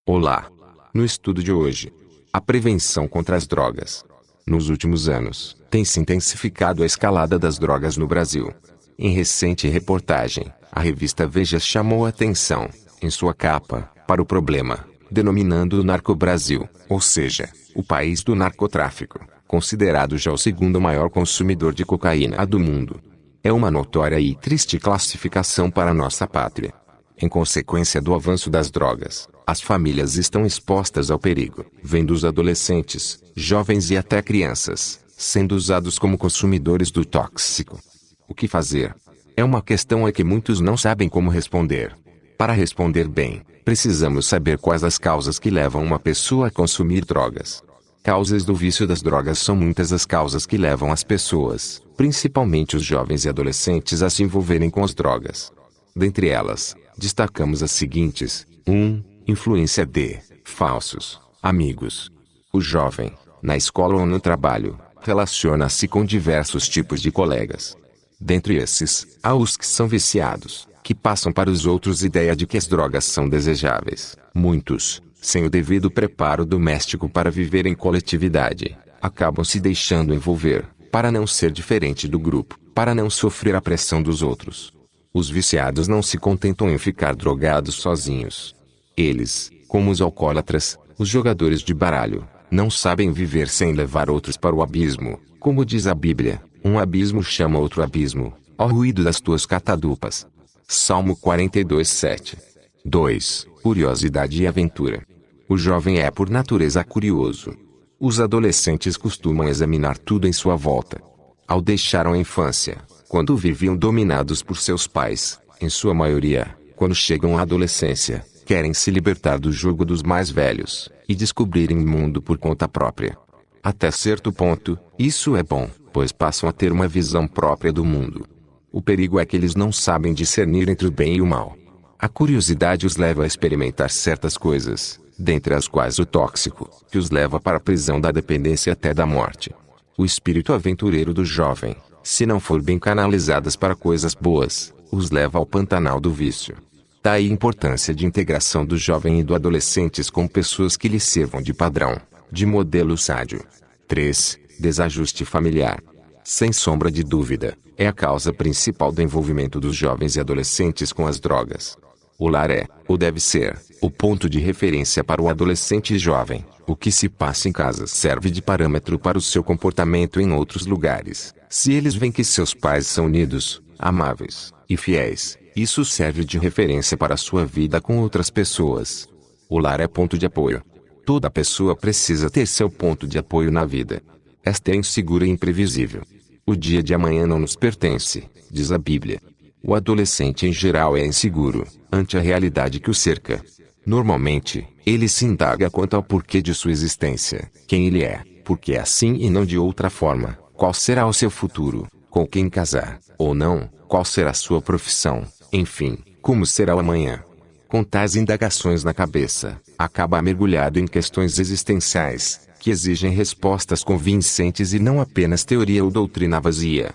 Olá! No estudo de hoje, a prevenção contra as drogas. Nos últimos anos, tem se intensificado a escalada das drogas no Brasil. Em recente reportagem, a revista Veja chamou a atenção, em sua capa, para o problema, denominando o Narco-Brasil, ou seja, o país do narcotráfico, considerado já o segundo maior consumidor de cocaína do mundo. É uma notória e triste classificação para nossa pátria. Em consequência do avanço das drogas, as famílias estão expostas ao perigo, vendo os adolescentes, jovens e até crianças, sendo usados como consumidores do tóxico. O que fazer? É uma questão a que muitos não sabem como responder. Para responder bem, precisamos saber quais as causas que levam uma pessoa a consumir drogas. Causas do vício das drogas. São muitas as causas que levam as pessoas, principalmente os jovens e adolescentes, a se envolverem com as drogas. Dentre elas, destacamos as seguintes: 1. Influência de falsos amigos. O jovem, na escola ou no trabalho, relaciona-se com diversos tipos de colegas. Dentre esses, há os que são viciados, que passam para os outros a ideia de que as drogas são desejáveis. Muitos, sem o devido preparo doméstico para viver em coletividade, acabam se deixando envolver, para não ser diferente do grupo, para não sofrer a pressão dos outros. Os viciados não se contentam em ficar drogados sozinhos. Eles, como os alcoólatras, os jogadores de baralho, não sabem viver sem levar outros para o abismo. Como diz a Bíblia, um abismo chama outro abismo, ao ruído das tuas catadupas. Salmo 42:7. 2. Curiosidade e aventura. O jovem é por natureza curioso. Os adolescentes costumam examinar tudo em sua volta. Ao deixar a infância, quando viviam dominados por seus pais, em sua maioria, quando chegam à adolescência, querem se libertar do jugo dos mais velhos, e descobrirem o mundo por conta própria. Até certo ponto, isso é bom, pois passam a ter uma visão própria do mundo. O perigo é que eles não sabem discernir entre o bem e o mal. A curiosidade os leva a experimentar certas coisas, dentre as quais o tóxico, que os leva para a prisão da dependência até da morte. O espírito aventureiro do jovem, se não for bem canalizadas para coisas boas, os leva ao pantanal do vício. Daí a importância de integração do jovem e do adolescentes com pessoas que lhes sirvam de padrão, de modelo sádio. 3. Desajuste familiar. Sem sombra de dúvida, é a causa principal do envolvimento dos jovens e adolescentes com as drogas. O lar é, ou deve ser, o ponto de referência para o adolescente jovem. O que se passa em casa serve de parâmetro para o seu comportamento em outros lugares. Se eles veem que seus pais são unidos, amáveis e fiéis, isso serve de referência para a sua vida com outras pessoas. O lar é ponto de apoio. Toda pessoa precisa ter seu ponto de apoio na vida. Esta é insegura e imprevisível. O dia de amanhã não nos pertence, diz a Bíblia. O adolescente em geral é inseguro, ante a realidade que o cerca. Normalmente, ele se indaga quanto ao porquê de sua existência, quem ele é, porque é assim e não de outra forma, qual será o seu futuro, com quem casar, ou não, qual será sua profissão, enfim, como será o amanhã. Com tais indagações na cabeça, acaba mergulhado em questões existenciais, que exigem respostas convincentes e não apenas teoria ou doutrina vazia.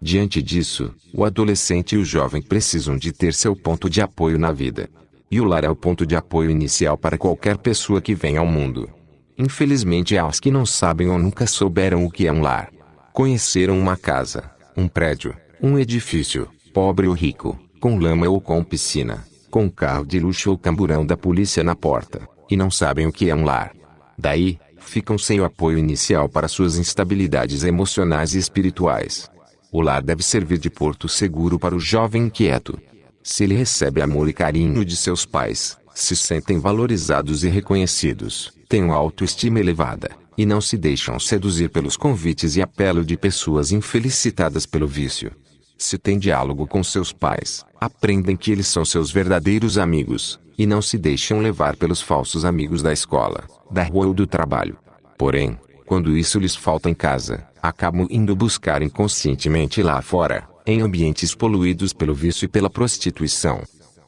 Diante disso, o adolescente e o jovem precisam de ter seu ponto de apoio na vida. E o lar é o ponto de apoio inicial para qualquer pessoa que vem ao mundo. Infelizmente há os que não sabem ou nunca souberam o que é um lar. Conheceram uma casa, um prédio, um edifício, pobre ou rico, com lama ou com piscina, com carro de luxo ou camburão da polícia na porta, e não sabem o que é um lar. Daí, ficam sem o apoio inicial para suas instabilidades emocionais e espirituais. O lar deve servir de porto seguro para o jovem inquieto. Se ele recebe amor e carinho de seus pais, se sentem valorizados e reconhecidos, têm uma autoestima elevada, e não se deixam seduzir pelos convites e apelo de pessoas infelicitadas pelo vício. Se têm diálogo com seus pais, aprendem que eles são seus verdadeiros amigos, e não se deixam levar pelos falsos amigos da escola, da rua ou do trabalho. Porém, quando isso lhes falta em casa, acabam indo buscar inconscientemente lá fora, em ambientes poluídos pelo vício e pela prostituição.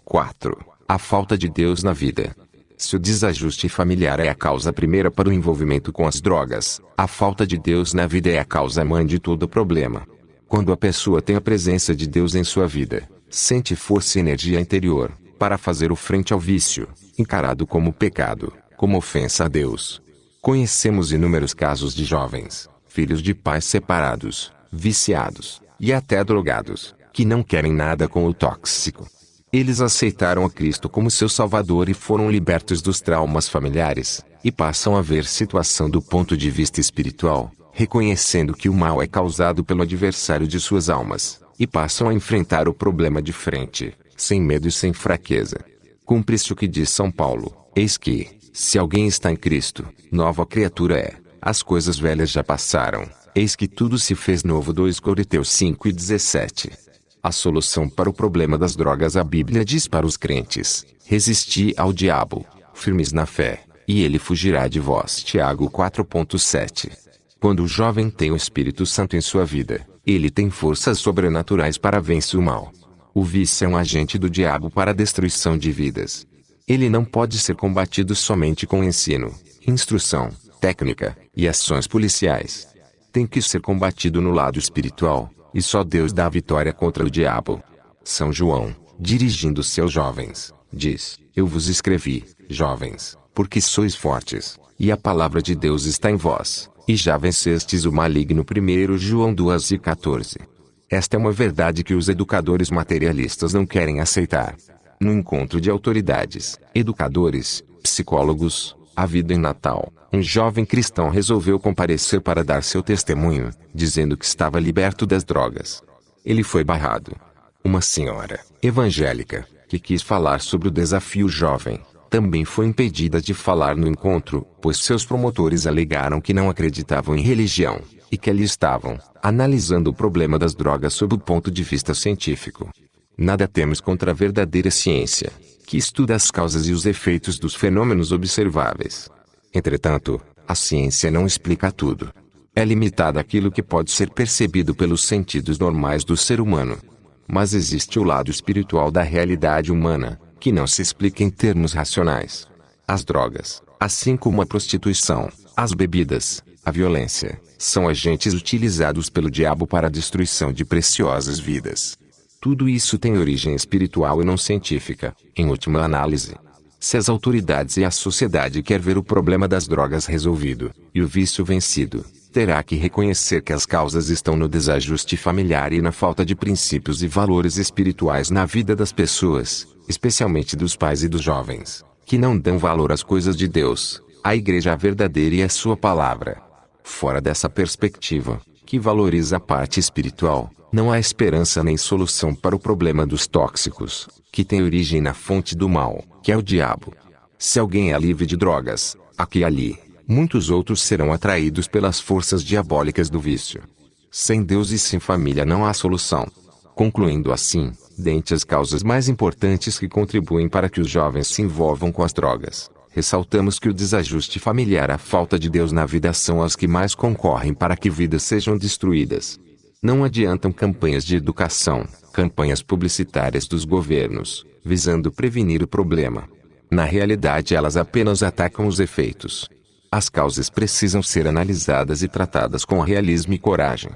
4. A falta de Deus na vida. Se o desajuste familiar é a causa primeira para o envolvimento com as drogas, a falta de Deus na vida é a causa mãe de todo problema. Quando a pessoa tem a presença de Deus em sua vida, sente força e energia interior, para fazer o frente ao vício, encarado como pecado, como ofensa a Deus. Conhecemos inúmeros casos de jovens, filhos de pais separados, viciados, e até drogados, que não querem nada com o tóxico. Eles aceitaram a Cristo como seu Salvador e foram libertos dos traumas familiares, e passam a ver situação do ponto de vista espiritual, reconhecendo que o mal é causado pelo adversário de suas almas, e passam a enfrentar o problema de frente, sem medo e sem fraqueza. Cumpre-se o que diz São Paulo: eis que, se alguém está em Cristo, nova criatura é, as coisas velhas já passaram, eis que tudo se fez novo. 2 Coríntios 5:17. A solução para o problema das drogas, a Bíblia diz para os crentes: resisti ao diabo, firmes na fé, e ele fugirá de vós. Tiago 4:7. Quando o jovem tem o Espírito Santo em sua vida, ele tem forças sobrenaturais para vencer o mal. O vício é um agente do diabo para a destruição de vidas. Ele não pode ser combatido somente com ensino, instrução, técnica e ações policiais. Tem que ser combatido no lado espiritual, e só Deus dá a vitória contra o diabo. São João, dirigindo-se aos jovens, diz: eu vos escrevi, jovens, porque sois fortes, e a palavra de Deus está em vós, e já vencestes o maligno. 1 João 2:14. Esta é uma verdade que os educadores materialistas não querem aceitar. No encontro de autoridades, educadores, psicólogos, a vida em Natal, um jovem cristão resolveu comparecer para dar seu testemunho, dizendo que estava liberto das drogas. Ele foi barrado. Uma senhora, evangélica, que quis falar sobre o desafio jovem, também foi impedida de falar no encontro, pois seus promotores alegaram que não acreditavam em religião, e que ali estavam, analisando o problema das drogas sob o ponto de vista científico. Nada temos contra a verdadeira ciência, que estuda as causas e os efeitos dos fenômenos observáveis. Entretanto, a ciência não explica tudo. É limitada àquilo que pode ser percebido pelos sentidos normais do ser humano. Mas existe o lado espiritual da realidade humana, que não se explica em termos racionais. As drogas, assim como a prostituição, as bebidas, a violência, são agentes utilizados pelo diabo para a destruição de preciosas vidas. Tudo isso tem origem espiritual e não científica, em última análise. Se as autoridades e a sociedade quer ver o problema das drogas resolvido, e o vício vencido, terá que reconhecer que as causas estão no desajuste familiar e na falta de princípios e valores espirituais na vida das pessoas, especialmente dos pais e dos jovens, que não dão valor às coisas de Deus, à Igreja verdadeira e à sua palavra. Fora dessa perspectiva, que valoriza a parte espiritual, não há esperança nem solução para o problema dos tóxicos, que tem origem na fonte do mal, que é o diabo. Se alguém é livre de drogas, aqui e ali, muitos outros serão atraídos pelas forças diabólicas do vício. Sem Deus e sem família não há solução. Concluindo assim, dentre as causas mais importantes que contribuem para que os jovens se envolvam com as drogas, ressaltamos que o desajuste familiar e a falta de Deus na vida são as que mais concorrem para que vidas sejam destruídas. Não adiantam campanhas de educação, campanhas publicitárias dos governos, visando prevenir o problema. Na realidade, elas apenas atacam os efeitos. As causas precisam ser analisadas e tratadas com realismo e coragem.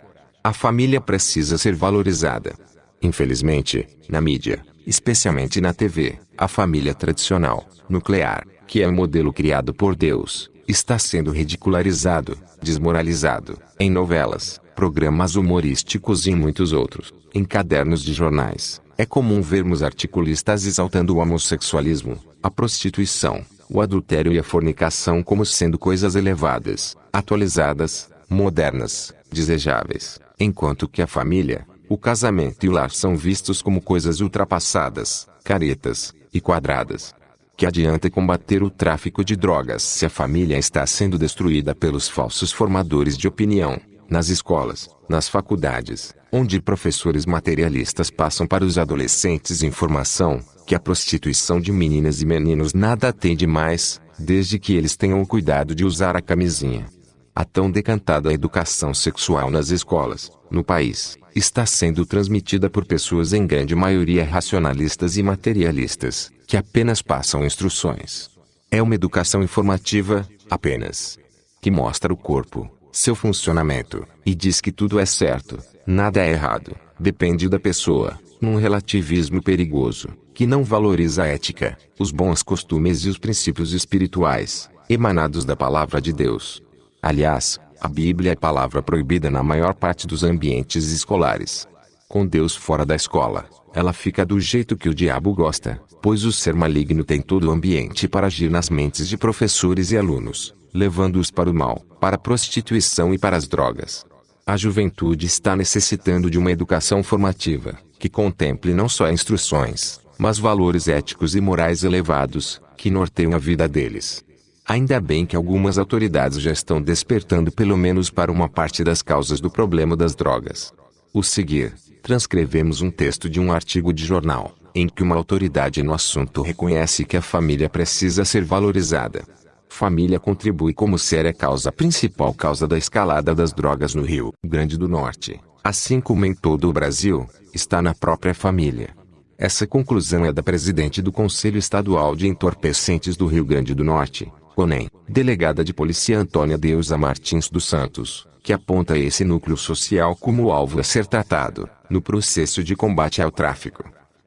A família precisa ser valorizada. Infelizmente, na mídia, especialmente na TV, a família tradicional, nuclear, que é o modelo criado por Deus, está sendo ridicularizado, desmoralizado, em novelas, programas humorísticos e em muitos outros, em cadernos de jornais. É comum vermos articulistas exaltando o homossexualismo, a prostituição, o adultério e a fornicação como sendo coisas elevadas, atualizadas, modernas, desejáveis, enquanto que a família, o casamento e o lar são vistos como coisas ultrapassadas, caretas e quadradas. Que adianta combater o tráfico de drogas se a família está sendo destruída pelos falsos formadores de opinião, nas escolas, nas faculdades, onde professores materialistas passam para os adolescentes informação que a prostituição de meninas e meninos nada tem de mais, desde que eles tenham o cuidado de usar a camisinha. A tão decantada educação sexual nas escolas, no país, está sendo transmitida por pessoas em grande maioria racionalistas e materialistas, que apenas passam instruções. É uma educação informativa, apenas, que mostra o corpo, seu funcionamento, e diz que tudo é certo, nada é errado, depende da pessoa, num relativismo perigoso, que não valoriza a ética, os bons costumes e os princípios espirituais, emanados da palavra de Deus. Aliás, a Bíblia é a palavra proibida na maior parte dos ambientes escolares. Com Deus fora da escola, ela fica do jeito que o diabo gosta, pois o ser maligno tem todo o ambiente para agir nas mentes de professores e alunos, levando-os para o mal, para a prostituição e para as drogas. A juventude está necessitando de uma educação formativa, que contemple não só instruções, mas valores éticos e morais elevados, que norteiam a vida deles. Ainda bem que algumas autoridades já estão despertando pelo menos para uma parte das causas do problema das drogas. O seguir, transcrevemos um texto de um artigo de jornal, em que uma autoridade no assunto reconhece que a família precisa ser valorizada. Família contribui como séria principal causa da escalada das drogas no Rio Grande do Norte, assim como em todo o Brasil, está na própria família. Essa conclusão é da presidente do Conselho Estadual de Entorpecentes do Rio Grande do Norte, CONEM, delegada de polícia Antônia Deusa Martins dos Santos, que aponta esse núcleo social como alvo a ser tratado, no processo de combate ao tráfico.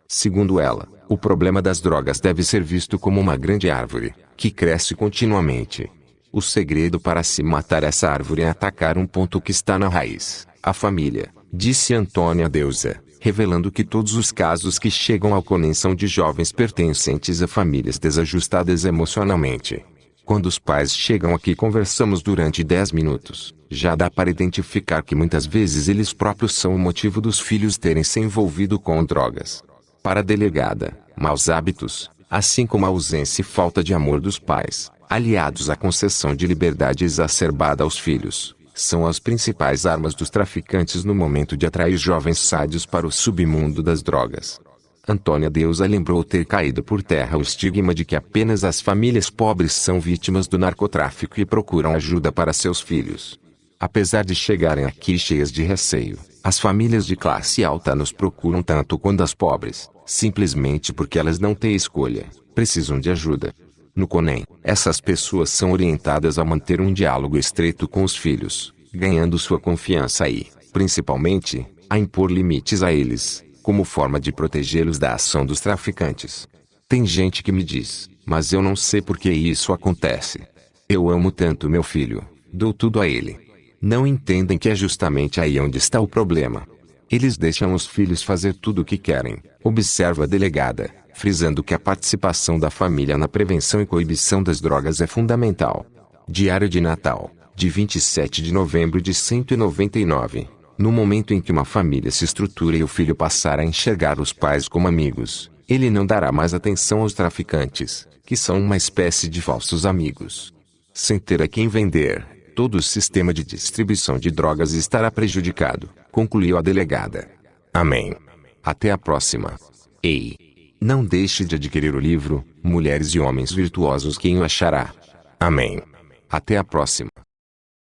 Segundo ela, o problema das drogas deve ser visto como uma grande árvore, que cresce continuamente. O segredo para se matar essa árvore é atacar um ponto que está na raiz, a família, disse Antônia Deusa, revelando que todos os casos que chegam ao CONEM são de jovens pertencentes a famílias desajustadas emocionalmente. Quando os pais chegam aqui e conversamos durante 10 minutos, já dá para identificar que muitas vezes eles próprios são o motivo dos filhos terem se envolvido com drogas. Para a delegada, maus hábitos, assim como a ausência e falta de amor dos pais, aliados à concessão de liberdade exacerbada aos filhos, são as principais armas dos traficantes no momento de atrair jovens sádios para o submundo das drogas. Antônia Deusa lembrou ter caído por terra o estigma de que apenas as famílias pobres são vítimas do narcotráfico e procuram ajuda para seus filhos. Apesar de chegarem aqui cheias de receio, as famílias de classe alta nos procuram tanto quanto as pobres, simplesmente porque elas não têm escolha, precisam de ajuda. No CONEM, essas pessoas são orientadas a manter um diálogo estreito com os filhos, ganhando sua confiança e, principalmente, a impor limites a eles, como forma de protegê-los da ação dos traficantes. Tem gente que me diz, mas eu não sei por que isso acontece. Eu amo tanto meu filho, dou tudo a ele. Não entendem que é justamente aí onde está o problema. Eles deixam os filhos fazer tudo o que querem, observa a delegada, frisando que a participação da família na prevenção e coibição das drogas é fundamental. Diário de Natal, de 27 de novembro de 199. No momento em que uma família se estrutura e o filho passar a enxergar os pais como amigos, ele não dará mais atenção aos traficantes, que são uma espécie de falsos amigos. Sem ter a quem vender, todo o sistema de distribuição de drogas estará prejudicado, concluiu a delegada. Amém. Até a próxima. Ei! Não deixe de adquirir o livro Mulheres e Homens Virtuosos. Quem o achará? Amém. Até a próxima.